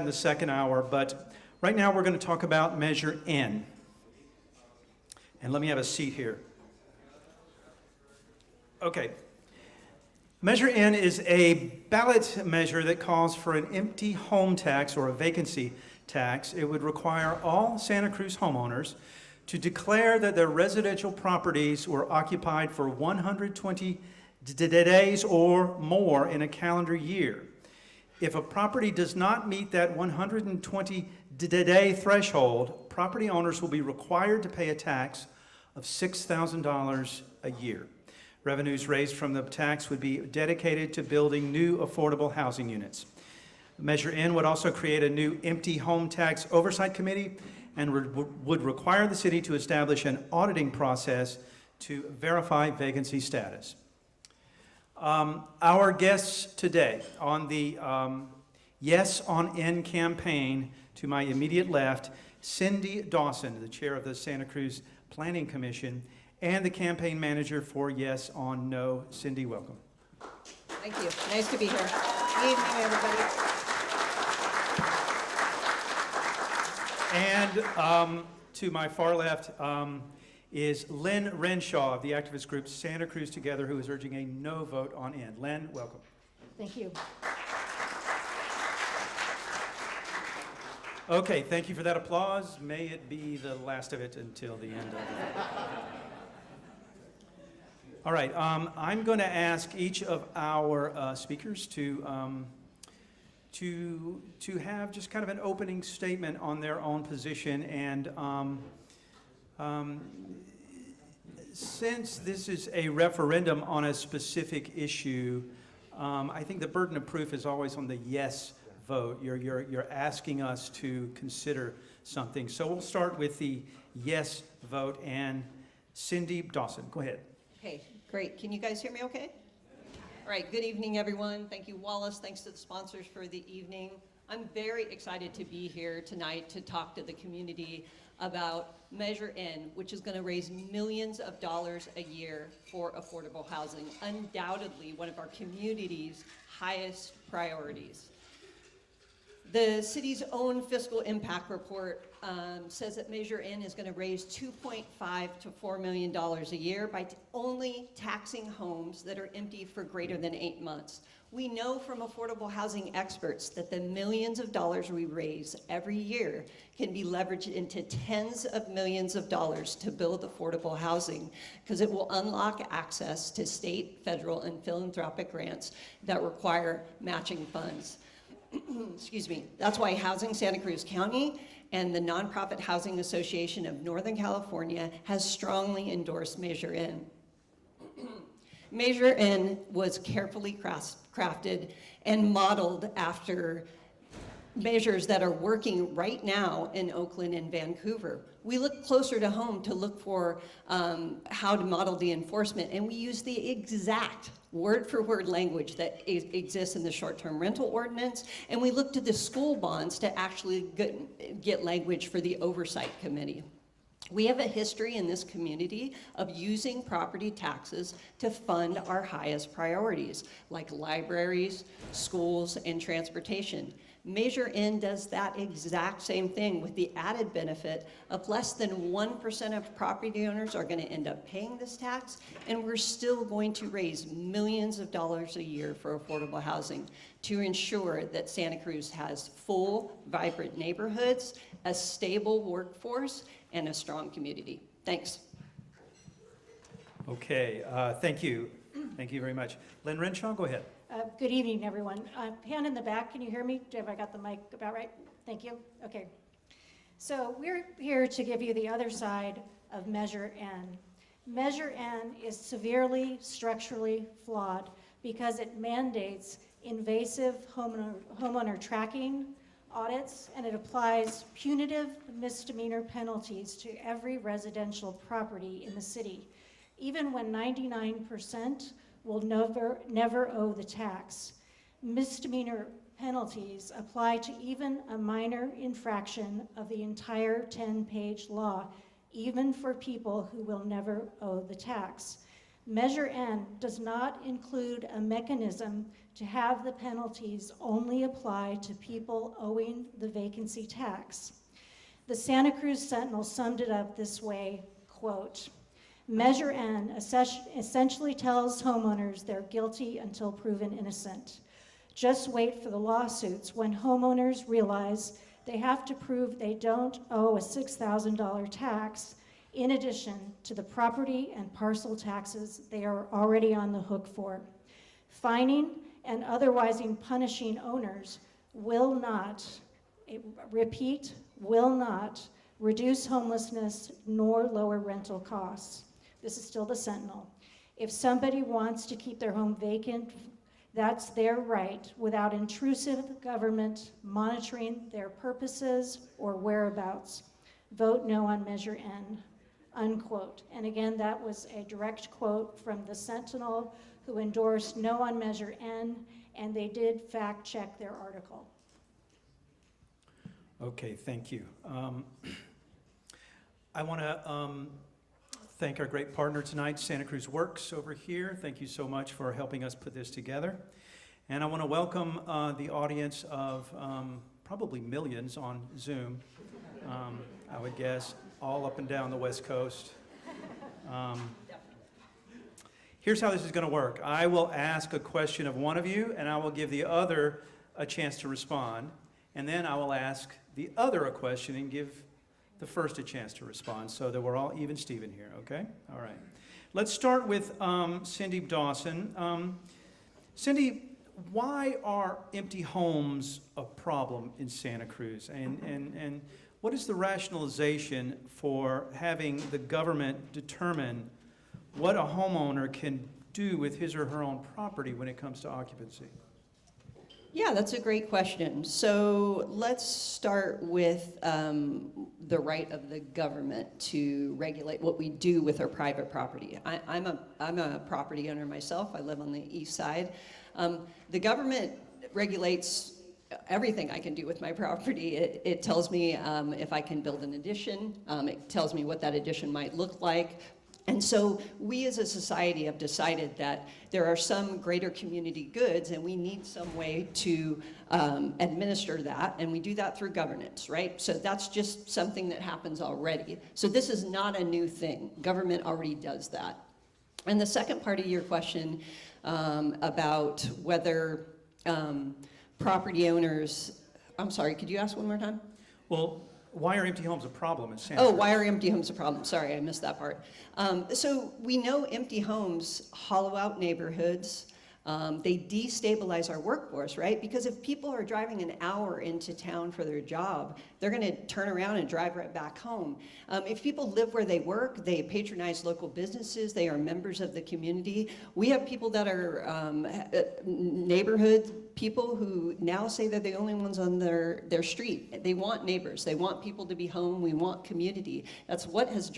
in the second hour, but right now we're going to talk about Measure N. And let me have a seat here. Okay. Measure N is a ballot measure that calls for an empty home tax or a vacancy tax. It would require all Santa Cruz homeowners to declare that their residential properties were occupied for 120 days or more in a calendar year. If a property does not meet that 120-day threshold, property owners will be required to pay a tax of $6,000 a year. Revenues raised from the tax would be dedicated to building new affordable housing units. Measure N would also create a new empty home tax oversight committee and would require the city to establish an auditing process to verify vacancy status. Our guests today on the Yes on N campaign, to my immediate left, Cindy Dawson, the chair of the Santa Cruz Planning Commission, and the campaign manager for Yes on No. Cindy, welcome. Thank you. Nice to be here. Good evening, everybody. And to my far left is Lynn Renshaw of the activist group Santa Cruz Together, who is urging a no vote on N. Lynn, welcome. Thank you. Okay, thank you for that applause. May it be the last of it until the end of it. All right, I'm going to ask each of our speakers to have just kind of an opening statement on their own position, and since this is a referendum on a specific issue, I think the burden of proof is always on the yes vote. You're asking us to consider something. So we'll start with the yes vote, and Cindy Dawson, go ahead. Okay, great. Can you guys hear me okay? All right, good evening, everyone. Thank you, Wallace. Thanks to the sponsors for the evening. I'm very excited to be here tonight to talk to the community about Measure N, which is going to raise millions of dollars a year for affordable housing, undoubtedly one of our community's highest priorities. The city's own fiscal impact report says that Measure N is going to raise $2.5 to $4 million a year by only taxing homes that are empty for greater than 8 months. We know from affordable housing experts that the millions of dollars we raise every year can be leveraged into tens of millions of dollars to build affordable housing, because it will unlock access to state, federal, and philanthropic grants that require matching funds. Excuse me. That's why Housing Santa Cruz County and the Nonprofit Housing Association of Northern California has strongly endorsed Measure N. Measure N was carefully crafted and modeled after measures that are working right now in Oakland and Vancouver. We look closer to home to look for how to model the enforcement, and we use the exact word-for-word language that exists in the short-term rental ordinance, and we look to the school bonds to actually get language for the oversight committee. We have a history in this community of using property taxes to fund our highest priorities, like libraries, schools, and transportation. Measure N does that exact same thing, with the added benefit of less than 1% of property owners are going to end up paying this tax, and we're still going to raise millions of dollars a year for affordable housing to ensure that Santa Cruz has full, vibrant neighborhoods, a stable workforce, and a strong community. Thanks. Okay, thank you. Thank you very much. Lynn Renshaw, go ahead. Good evening, everyone. Hand in the back, can you hear me? Have I got the mic about right? Thank you. Okay. So we're here to give you the other side of Measure N. Measure N is severely structurally flawed because it mandates invasive homeowner tracking, audits, and it applies punitive misdemeanor penalties to every residential property in the city, even when 99% will never owe the tax. Misdemeanor penalties apply to even a minor infraction of the entire 10-page law, even for people who will never owe the tax. Measure N does not include a mechanism to have the penalties only apply to people owing the vacancy tax. The Santa Cruz Sentinel summed it up this way, quote, Measure N essentially tells homeowners they're guilty until proven innocent. Just wait for the lawsuits when homeowners realize they have to prove they don't owe a $6,000 tax in addition to the property and parcel taxes they are already on the hook for. Fining and otherwise punishing owners will not, repeat, will not reduce homelessness nor lower rental costs. This is still the Sentinel. If somebody wants to keep their home vacant, that's their right without intrusive government monitoring their purposes or whereabouts. Vote no on Measure N, unquote. And again, that was a direct quote from the Sentinel, who endorsed no on Measure N, and they did fact check their article. Okay, thank you. I want to thank our great partner tonight, Santa Cruz Works over here. Thank you so much for helping us put this together. And I want to welcome the audience of probably millions on Zoom, I would guess, all up and down the West Coast. Here's how this is going to work. I will ask a question of one of you, and I will give the other a chance to respond. And then I will ask the other a question and give the first a chance to respond, so that we're all even Steven here, okay? All right. Let's start with Cindy Dawson. Cindy, why are empty homes a problem in Santa Cruz? And what is the rationalization for having the government determine what a homeowner can do with his or her own property when it comes to occupancy? Yeah, that's a great question. So let's start with the right of the government to regulate what we do with our private property. I'm a property owner myself. I live on the east side. The government regulates everything I can do with my property. It tells me if I can build an addition. It tells me what that addition might look like. And so we as a society have decided that there are some greater community goods and we need some way to administer that, and we do that through governance, right? So that's just something that happens already. So this is not a new thing. Government already does that. And the second part of your question about whether property owners, I'm sorry, could you ask one more time? Well, why are empty homes a problem in Santa Oh, Cruz? why are empty homes a problem? Sorry, I missed that part. So we know empty homes hollow out neighborhoods. They destabilize our workforce, right? Because if people are driving an hour into town for their job, they're going to turn around and drive right back home. If people live where they work, they patronize local businesses, they are members of the community. We have people that are neighborhood people who now say they're the only ones on their street. They want neighbors. They want people to be home. We want community. That's what has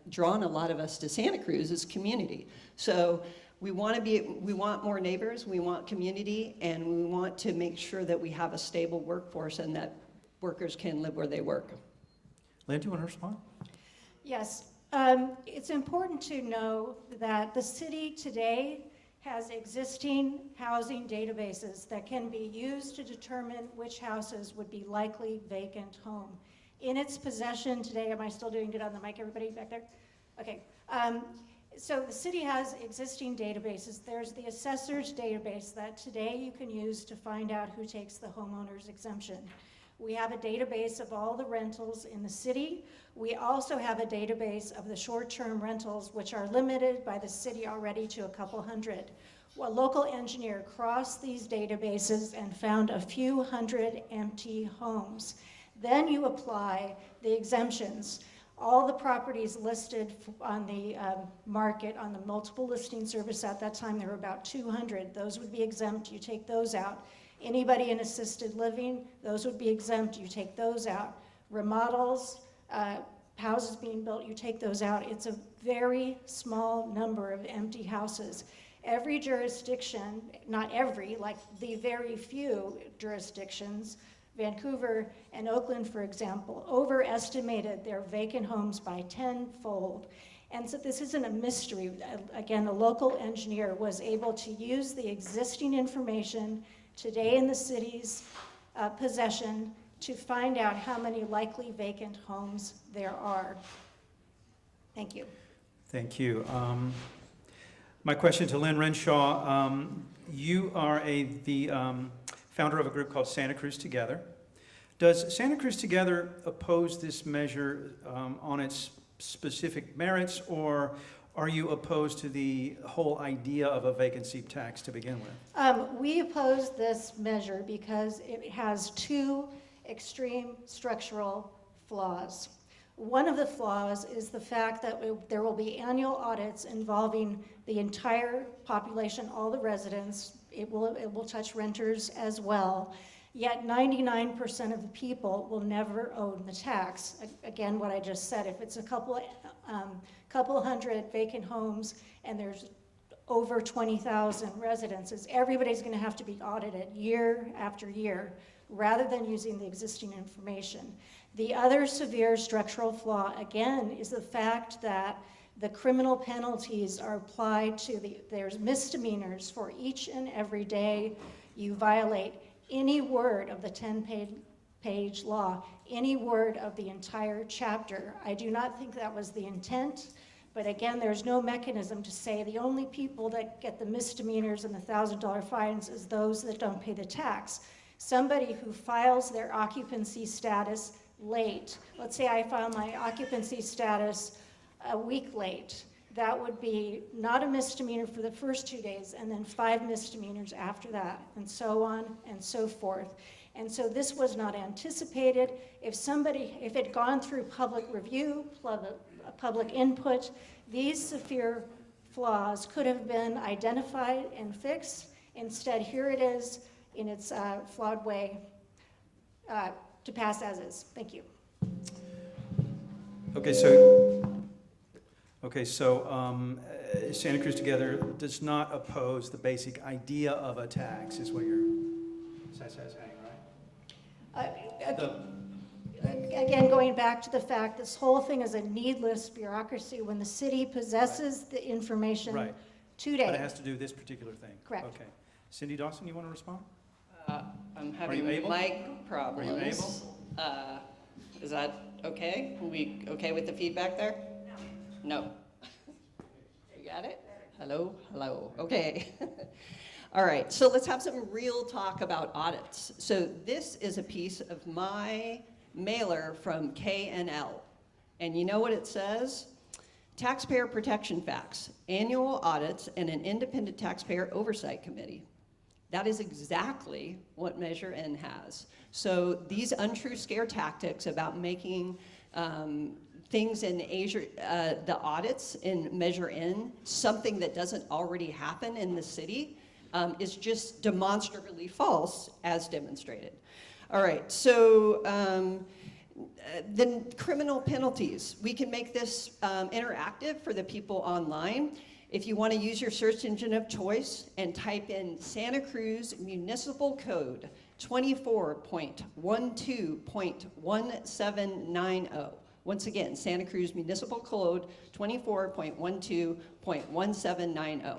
drawn a lot of us to Santa Cruz is community. So we want more neighbors, we want community, and we want to make sure that we have a stable workforce and that workers can live where they work. Lynn, do you want to respond? Yes, it's important to know that the city today has existing housing databases that can be used to determine which houses would be likely vacant home. In its possession today, am I still doing good on the mic, everybody back there? Okay. So the city has existing databases. There's the assessor's database that today you can use to find out who takes the homeowner's exemption. We have a database of all the rentals in the city. We also have a database of the short-term rentals, which are limited by the city already to a couple hundred. A local engineer crossed these databases and found a few hundred empty homes. Then you apply the exemptions. All the properties listed on the market, on the multiple listing service at that time, there were about 200. Those would be exempt, you take those out. Anybody in assisted living, those would be exempt, you take those out. Remodels, houses being built, you take those out. It's a very small number of empty houses. Every jurisdiction, not every, like the very few jurisdictions, Vancouver and Oakland, for example, overestimated their vacant homes by tenfold. And so this isn't a mystery. Again, a local engineer was able to use the existing information today in the city's possession to find out how many likely vacant homes there are. Thank you. Thank you. My question to Lynn Renshaw, you are the founder of a group called Santa Cruz Together. Does Santa Cruz Together oppose this measure on its specific merits, or are you opposed to the whole idea of a vacancy tax to begin with? We oppose this measure because it has two extreme structural flaws. One of the flaws is the fact that there will be annual audits involving the entire population, all the residents. It will touch renters as well. Yet 99% of the people will never own the tax. Again, what I just said, if it's a couple hundred vacant homes and there's over 20,000 residences, everybody's going to have to be audited year after year rather than using the existing information. The other severe structural flaw, again, is the fact that the criminal penalties are applied to there's misdemeanors for each and every day you violate any word of the 10-page law, any word of the entire chapter. I do not think that was the intent, but again, there's no mechanism to say the only people that get the misdemeanors and the $1,000 fines is those that don't pay the tax. Somebody who files their occupancy status late, let's say I file my occupancy status a week late, that would be not a misdemeanor for the first 2 days and then 5 misdemeanors after that, and so on and so forth. And so this was not anticipated. If it had gone through public review, public input, these severe flaws could have been identified and fixed. Instead, here it is in its flawed way to pass as is. Thank you. Okay, so Santa Cruz Together does not oppose the basic idea of a tax, is what you're saying, right? Again, going back to the fact this whole thing is a needless bureaucracy when the city possesses the information Right. today. But it has to do this particular thing. Correct. Okay. Cindy Dawson, you want to respond? I'm you having able? mic problems. Are you able? Is that okay? Are we okay with the feedback there? No. You got it? Hello? Hello. Okay. All right, so let's have some real talk about audits. So this is a piece of my mailer from KNL. And you know what it says? Taxpayer Protection Facts, annual audits, and an independent taxpayer oversight committee. That is exactly what Measure N has. So these untrue scare tactics about making things in the audits in Measure N, something that doesn't already happen in the city, is just demonstrably false, as demonstrated. All right, so the criminal penalties. We can make this interactive for the people online. If you want to use your search engine of choice and type in Santa Cruz Municipal Code 24.12.1790. Once again, Santa Cruz Municipal Code 24.12.1790.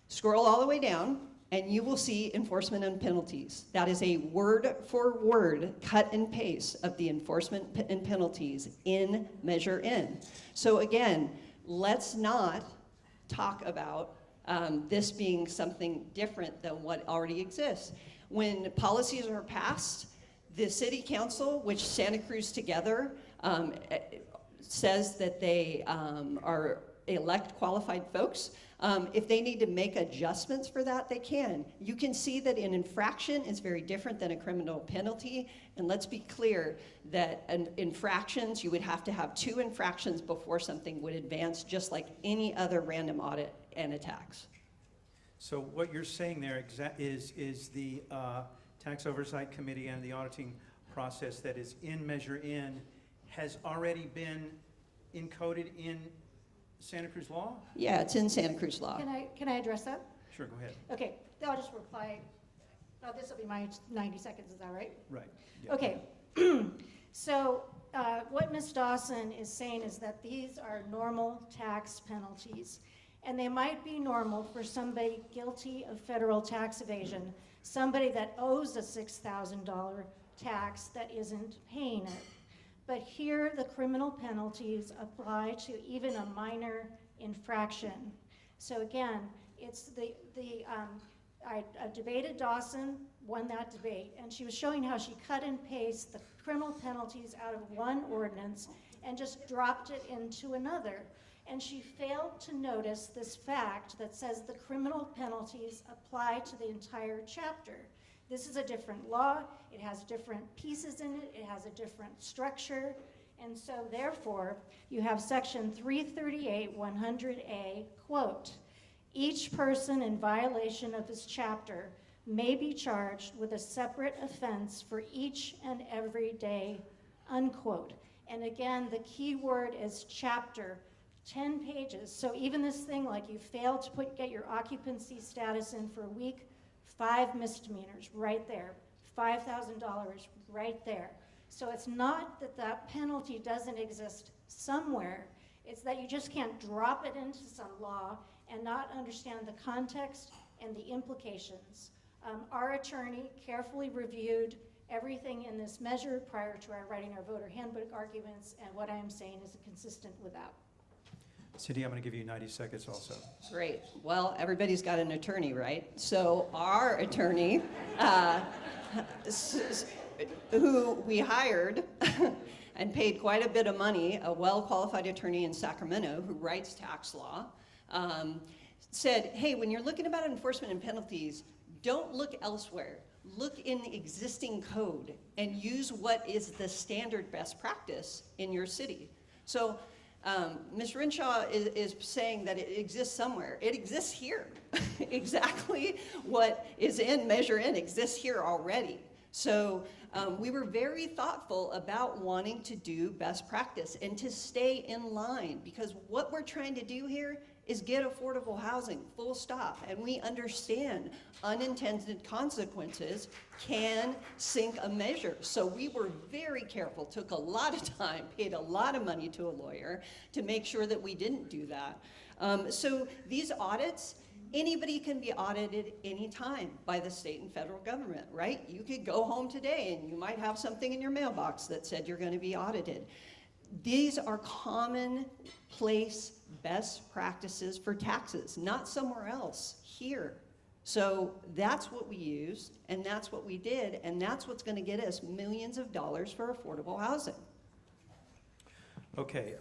Scroll all the way down and you will see enforcement and penalties. That is a word for word cut and paste of the enforcement and penalties in Measure N. So again, let's not talk about this being something different than what already exists. When policies are passed, the city council, which Santa Cruz Together says that they are elect qualified folks, if they need to make adjustments for that, they can. You can see that an infraction is very different than a criminal penalty. And let's be clear that infractions, you would have to have 2 infractions before something would advance, just like any other random audit and a tax. So what you're saying there is the Tax Oversight Committee and the auditing process that is in Measure N has already been encoded in Santa Cruz law? Yeah, it's in Santa Cruz law. Can I address that? Sure, go ahead. Okay, I'll just reply. This will be my 90 seconds, is that right? Right. Yeah. Okay, so what Ms. Dawson is saying is that these are normal tax penalties. And they might be normal for somebody guilty of federal tax evasion, somebody that owes a $6,000 tax that isn't paying it. But here, the criminal penalties apply to even a minor infraction. So again, it's I debated Dawson, won that debate, and she was showing how she cut and pasted the criminal penalties out of one ordinance and just dropped it into another. And she failed to notice this fact that says the criminal penalties apply to the entire chapter. This is a different law, it has different pieces in it, it has a different structure, and so therefore, you have section 338, 100A, quote, "Each person in violation of this chapter may be charged with a separate offense for each and every day," unquote. And again, the key word is chapter, 10 pages. So even this thing like you failed to get your occupancy status in for a week, 5 misdemeanors right there, $5,000 right there. So it's not that that penalty doesn't exist somewhere, it's that you just can't drop it into some law and not understand the context and the implications. Our attorney carefully reviewed everything in this measure prior to our writing our voter handbook arguments, and what I am saying is consistent with that. Cindy, I'm going to give you 90 seconds also. Great. Well, everybody's got an attorney, right? So our attorney, who we hired and paid quite a bit of money, a well-qualified attorney in Sacramento who writes tax law, said, hey, when you're looking about enforcement and penalties, don't look elsewhere. Look in the existing code and use what is the standard best practice in your city. So Ms. Renshaw is saying that it exists somewhere. It exists here. Exactly what is in Measure N exists here already. So we were very thoughtful about wanting to do best practice and to stay in line, because what we're trying to do here is get affordable housing, full stop. And we understand unintended consequences can sink a measure. So we were very careful, took a lot of time, paid a lot of money to a lawyer to make sure that we didn't do that. So these audits, anybody can be audited anytime by the state and federal government, right? You could go home today and you might have something in your mailbox that said you're going to be audited. These are commonplace best practices for taxes, not somewhere else, here. So that's what we used, and that's what we did, and that's what's going to get us millions of dollars for affordable housing. Okay,